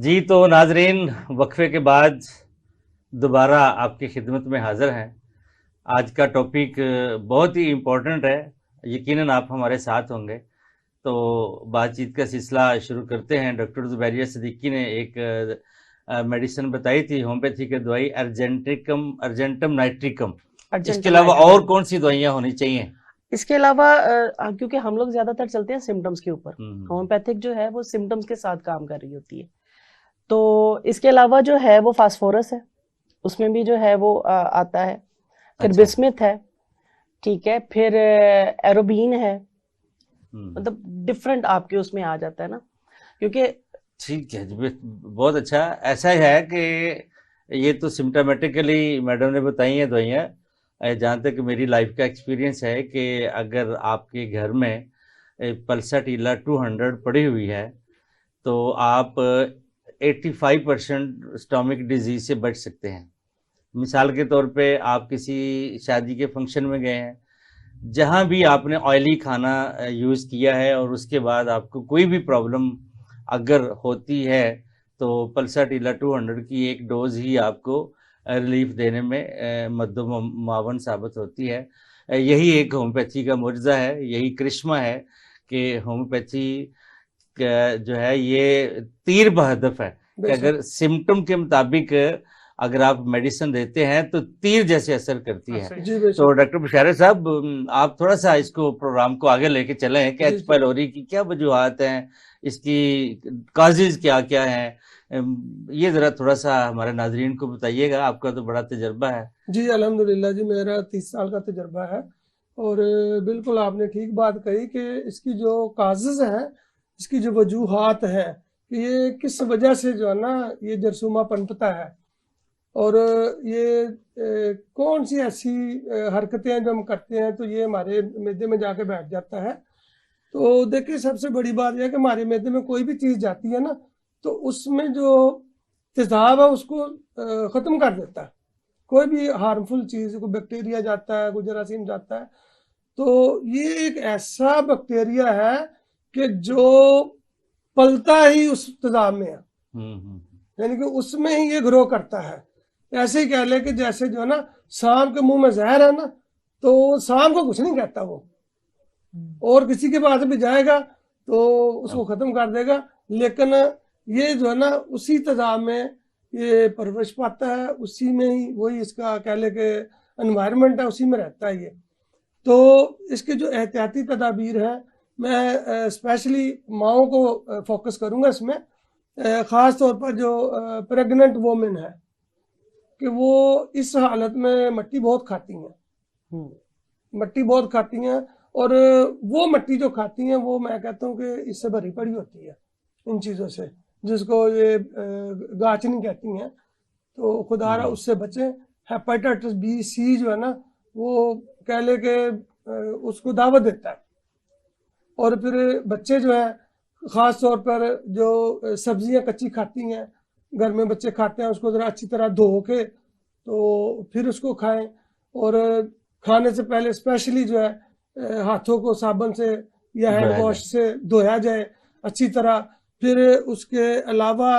जी तो नाजरीन, वक्फे के बाद दोबारा आपकी खिदमत में हाजिर हैं। आज का टॉपिक बहुत ही इम्पोर्टेंट है। यकीनन आप हमारे साथ होंगे। तो बातचीत का सिलसिला शुरू करते हैं। डॉक्टर जुबैरिया सिद्दीकी ने एक मेडिसिन बताई थी, होम्योपैथी की दवाई अर्जेंटम नाइट्रिकम। इसके अर्जेंटम अलावा और नाइट्रोजन। कौन सी दवाइयाँ होनी चाहिए? इसके अलावा क्योंकि हम लोग ज्यादातर चलते हैं सिम्टम्स के ऊपर, हम्म। होम्योपैथिक जो है वो सिम्टम्स के साथ काम कर रही होती है। तो इसके अलावा जो है वो फास्फोरस है, उसमें भी जो है वो आता है। फिर अच्छा। बिस्मिथ है, ठीक है। फिर एरोबीन है। हम्म। मतलब डिफरेंट आपके उसमें आ जाता है ना, क्योंकि ठीक है जी, बहुत अच्छा। ऐसा है कि ये तो सिम्टोमेटिकली मैडम ने बताई हैं दवाइयाँ। जहाँ तक मेरी लाइफ का एक्सपीरियंस है कि अगर आपके घर में पल्सा टीला 200 पड़ी हुई है तो आप 85% स्टोमिक डिजीज से बच सकते हैं। मिसाल के तौर पे आप किसी शादी के फंक्शन में गए हैं, जहाँ भी आपने ऑयली खाना यूज़ किया है और उसके बाद आपको कोई भी प्रॉब्लम अगर होती है तो पल्सा टीला 200 की एक डोज ही आपको रिलीफ देने में मद्दो मावन साबित होती है। यही एक होम्योपैथी का मुर्जा है, यही करिश्मा है कि होम्योपैथी जो है ये तीर बहदफ है कि बेशक। अगर सिम्टम के मुताबिक अगर आप मेडिसिन देते हैं तो तीर जैसे असर करती है। जी तो बेशक। डॉक्टर बुशारे साहब, आप थोड़ा सा इसको प्रोग्राम को आगे लेके चलें कि जी एच जी। पाइलोरी की क्या वजूहत हैं, इसकी काजेज क्या क्या हैं। ये ज़रा थोड़ा सा हमारे नाजरीन को बताइएगा, आपका तो बड़ा तजर्बा है। जी अल्हम्दुलिल्लाह जी, मेरा 30 साल का तजर्बा है। और बिल्कुल आपने ठीक बात कही कि इसकी जो काजेज हैं, इसकी जो वजूहात हैं कि ये किस वजह से जो है ना ये जरसूमा पनपता है। और ये कौन सी ऐसी हरकतें हैं जो हम करते हैं तो ये हमारे मैदे में जाके बैठ जाता है। तो देखिए, सबसे बड़ी बात यह है कि हमारे मैदे में कोई भी चीज़ जाती है ना, तो उसमें जो तेज़ाब है उसको ख़त्म कर देता है। कोई भी हार्मफुल चीज़, कोई बैक्टीरिया जाता है, कोई जरासीम जाता है, तो ये एक ऐसा बैक्टीरिया है कि जो पलता ही उस तेज़ाब में है, यानी कि उसमें ही ये ग्रो करता है। ऐसे ही कह ले कि जैसे जो है ना सांप के मुंह में जहर है ना, तो सांप को कुछ नहीं कहता वो, और किसी के पास भी जाएगा तो उसको खत्म कर देगा। लेकिन ये जो है ना उसी तेज़ाब में ये परवरिश पाता है, उसी में ही वही इसका कह ले के एनवायरनमेंट है, उसी में रहता है ये। तो इसके जो एहतियाती तदाबीर है, मैं स्पेशली माओं को फोकस करूंगा इसमें। ख़ास तौर पर जो प्रेग्नेंट वोमेन है कि वो इस हालत में मट्टी बहुत खाती हैं, मट्टी बहुत खाती हैं। और वो मट्टी जो खाती हैं वो मैं कहता हूँ कि इससे भरी पड़ी होती है, इन चीज़ों से, जिसको ये गाचनी कहती हैं। तो खुदारा उससे बचें। हेपेटाइटिस बी सी जो है ना वो कह ले के उसको दावत देता है। और फिर बच्चे जो है, ख़ास तौर पर जो सब्जियां कच्ची खाती हैं, घर में बच्चे खाते हैं, उसको ज़रा अच्छी तरह धो के तो फिर उसको खाएं। और खाने से पहले स्पेशली जो है हाथों को साबुन से या हैंड धोया वॉश जाए। से धोया जाए अच्छी तरह। फिर उसके अलावा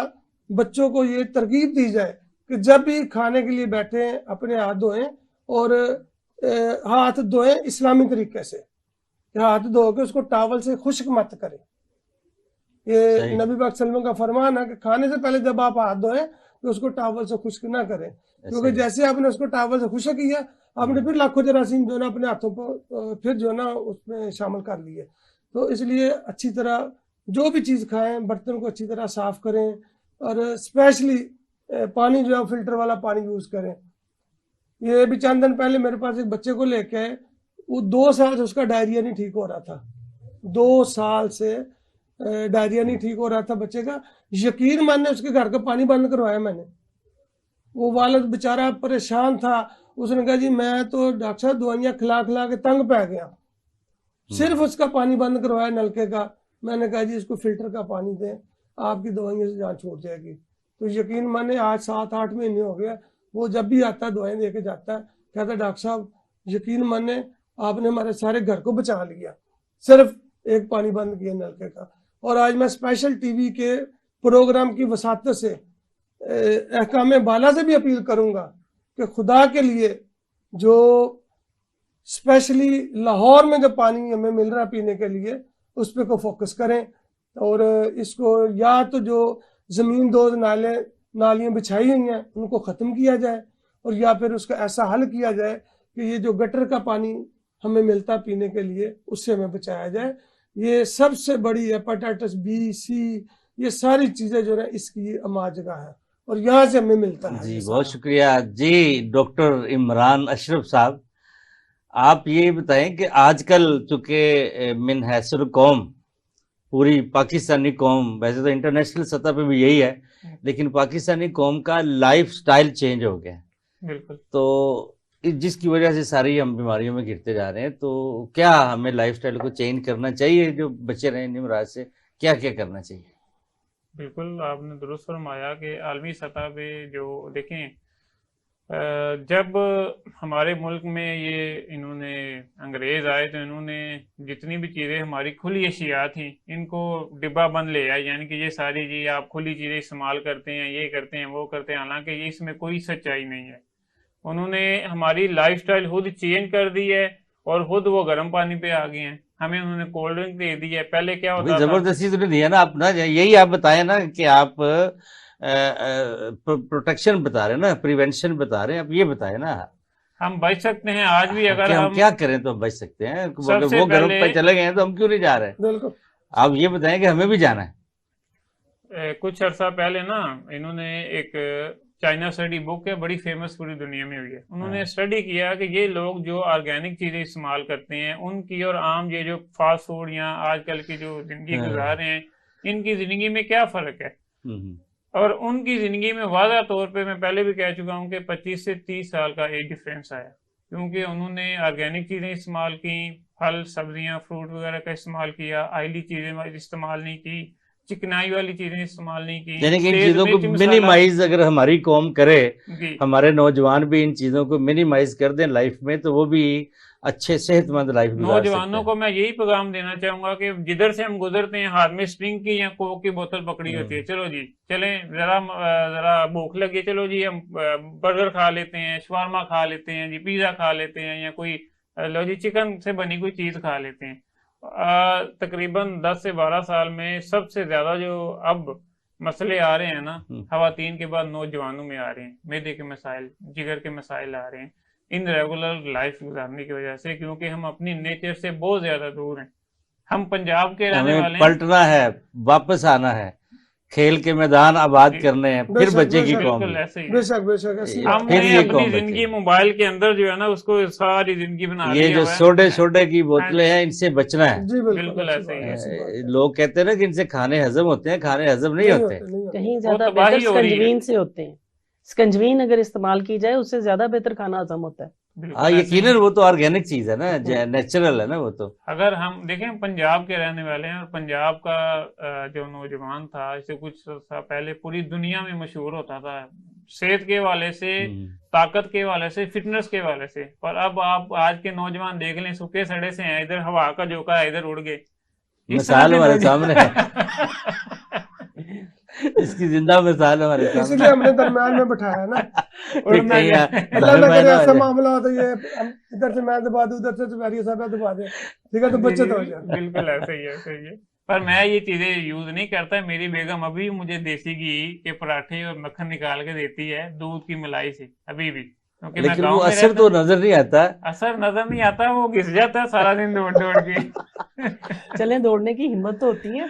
बच्चों को ये तरकीब दी जाए कि जब भी खाने के लिए बैठे अपने हाथ धोएं, और हाथ धोएं इस्लामी तरीके से। हाथ धो के उसको टावल से खुश्क मत करें। ये सही। नबी पाक सल्लल्लाहु अलैहि वसल्लम का फरमान है कि खाने से पहले जब आप हाथ धोएं तो उसको टावल से खुश्क ना करें, क्योंकि सही। जैसे आपने उसको टावल से खुश्क किया, आपने फिर लाखों जरासीम जो है ना अपने हाथों पर फिर जो है ना उसमें शामिल कर लिए। तो इसलिए अच्छी तरह जो भी चीज़ खाएं, बर्तन को अच्छी तरह साफ करें। और स्पेशली पानी जो है फिल्टर वाला पानी यूज़ करें। ये भी चंद दिन पहले मेरे पास एक बच्चे को लेके आए, वो 2 साल से उसका डायरिया नहीं ठीक हो रहा था। 2 साल से डायरिया नहीं ठीक हो रहा था बच्चे का। यकीन माने उसके घर का पानी बंद करवाया मैंने। वो वालिद बेचारा परेशान था। उसने कहा जी मैं तो डॉक्टर साहब दवाइयाँ खिला खिला के तंग पै गया। सिर्फ उसका पानी बंद करवाया नलके का। मैंने कहा जी इसको फिल्टर का पानी दें, आपकी दवाइयों से जान छूट जाएगी। तो यकीन माने आज 7-8 महीने हो गया, वो जब भी आता है दवाएं दे के जाता है, कहता है डॉक्टर साहब यकीन माने आपने हमारे सारे घर को बचा लिया, सिर्फ एक पानी बंद किया नलके का। और आज मैं स्पेशल टीवी के प्रोग्राम की वसात से अहकाम बाला से भी अपील करूंगा कि खुदा के लिए जो स्पेशली लाहौर में जो पानी हमें मिल रहा है पीने के लिए उस पर को फोकस करें, और इसको या तो जो ज़मीन दोज नालियाँ बिछाई हुई हैं उनको ख़त्म किया जाए, और या फिर उसका ऐसा हल किया जाए कि ये जो गटर का पानी हमें मिलता पीने के लिए उससे हमें बचाया जाए। ये सबसे बड़ी हेपेटाइटिस बी, सी, ये सारी चीज़ें जो है इसकी अमा जगह है और यहाँ से हमें मिलता है। जी बहुत शुक्रिया जी डॉक्टर इमरान अशरफ साहब। आप ये बताएं कि आजकल चूंकि मिन हैसर कौम पूरी पाकिस्तानी कौम, वैसे तो इंटरनेशनल सतह पे भी यही है, लेकिन पाकिस्तानी कौम का लाइफ स्टाइल चेंज हो गया। बिल्कुल। तो जिसकी वजह से सारी हम बीमारियों में गिरते जा रहे हैं, तो क्या हमें लाइफ स्टाइल को चेंज करना चाहिए? जो बचे रहे निमराज से क्या क्या करना चाहिए? बिल्कुल आपने दुरुस्त फरमाया कि आलमी सतह पे जो देखें, जब हमारे मुल्क में ये इन्होंने अंग्रेज आए तो इन्होंने जितनी भी चीज़ें हमारी खुली अशिया थी इनको डिब्बा बंद ले आए, यानी कि ये सारी जी आप खुली चीज़ें इस्तेमाल करते हैं, ये करते हैं, वो करते हैं, हालांकि ये इसमें कोई सच्चाई नहीं है। उन्होंने हमारी लाइफस्टाइल खुद चेंज कर दी है और खुद वो गर्म पानी पे आ गए हैं। हमें उन्होंने कोल्ड ड्रिंक दे दी है। पहले क्या होता था, जबरदस्ती तो नहीं दिया ना अपना, यही आप बताएं ना कि आप प्रोटेक्शन बता रहे हैं ना, प्रिवेंशन बता रहे हैं, आप ये बताएं ना। हम बच सकते हैं आज भी, अगर हम क्या करें तो बच सकते हैं? अगर सबसे वो गर्म पहले- पे चले गए हैं तो हम क्यों नहीं जा रहे? बिल्कुल आप ये बताएं कि हमें भी जाना है। कुछ अर्सा पहले ना इन्होंने एक चाइना स्टडी बुक है, बड़ी फेमस पूरी दुनिया में हुई है। उन्होंने स्टडी किया कि ये लोग जो ऑर्गेनिक चीजें इस्तेमाल करते हैं उनकी और आम ये जो फास्ट फूड या आजकल की जो जिंदगी गुजार रहे हैं इनकी जिंदगी में क्या फर्क है। और उनकी जिंदगी में वाज़ा तौर पे मैं पहले भी कह चुका हूँ कि 25 से 30 साल का एज डिफरेंस आया, क्योंकि उन्होंने ऑर्गेनिक चीजें इस्तेमाल की, फल सब्जियां फ्रूट वगैरह का इस्तेमाल किया, ऑयली चीजें इस्तेमाल नहीं की, चिकनाई वाली चीजें इस्तेमाल नहीं की। यानी कि इन चीजों को मिनिमाइज अगर हमारी कौम करे, हमारे नौजवान भी इन चीजों को मिनिमाइज कर दें लाइफ में, तो वो भी अच्छे सेहतमंद लाइफ गुजार सकते हैं। नौजवानों को मैं यही पैगाम देना चाहूंगा कि जिधर से हम गुजरते हैं हाथ में स्प्रिंग की या कोक की बोतल पकड़ी होती है, चलो जी चलें, जरा भूख लगी, चलो जी हम बर्गर खा लेते हैं, शवारमा खा लेते हैं जी, पिज्जा खा लेते हैं, या कोई लो जी चिकन से बनी कोई चीज खा लेते हैं। तकरीबन 10 से 12 साल में सबसे ज्यादा जो अब मसले आ रहे हैं ना, खवातीन के बाद नौजवानों में आ रहे हैं। मैदे के मसाइल, जिगर के मसाइल आ रहे हैं इन रेगुलर लाइफ गुजारने की वजह से, क्योंकि हम अपनी नेचर से बहुत ज्यादा दूर हैं। हम पंजाब के रहने वाले हैं, पलटना है, वापस आना है, खेल के मैदान आबाद करने हैं, फिर बचेगी कौम। हमने अपनी जिंदगी मोबाइल के अंदर जो है ना उसको सारी जिंदगी बना ये जो सोडे सोडे की बोतलें हैं इनसे बचना है। बिल्कुल ऐसे ही लोग कहते हैं ना कि इनसे खाने हजम होते हैं, खाने हजम नहीं होते, कहीं ज्यादा बेहतर स्कंजवीन से होते हैं। स्कंजवीन अगर इस्तेमाल की जाए उससे ज्यादा बेहतर खाना हजम होता है। हाँ यकीनन, वो तो ऑर्गेनिक चीज है ना, नेचुरल है ना वो तो। अगर हम देखें पंजाब के रहने वाले हैं और पंजाब का जो नौजवान था इससे कुछ पहले पूरी दुनिया में मशहूर होता था सेहत के वाले से, ताकत के वाले से, फिटनेस के वाले से, पर अब आप आज के नौजवान देख लें सूखे सड़े से हैं, इधर हवा का झोंका है, इधर उड़ गए। मिसाल हमारे सामने है इसकी जिंदा मिसाल हमारे सामने, इसलिए हमने दरम्यान में बिठाया ना। ऐसा मामला हो तो ये इधर से मैं दबा दूं, उधर से तुम्हारी साहब दबा दे, ठीक है, तो बचत हो जाए। बिल्कुल ऐसे ही है, सही है। पर मैं ये चीजें यूज नहीं करता। मेरी बेगम अभी मुझे देसी घी के पराठे और मक्खन निकाल के देती है दूध की मलाई से, अभी भी, क्योंकि लेकिन वो असर तो नजर नहीं आता। असर नजर नहीं आता, वो घिस जाता है सारा दिन दौड़ दौड़ के। चलें, दौड़ने की हिम्मत तो होती है।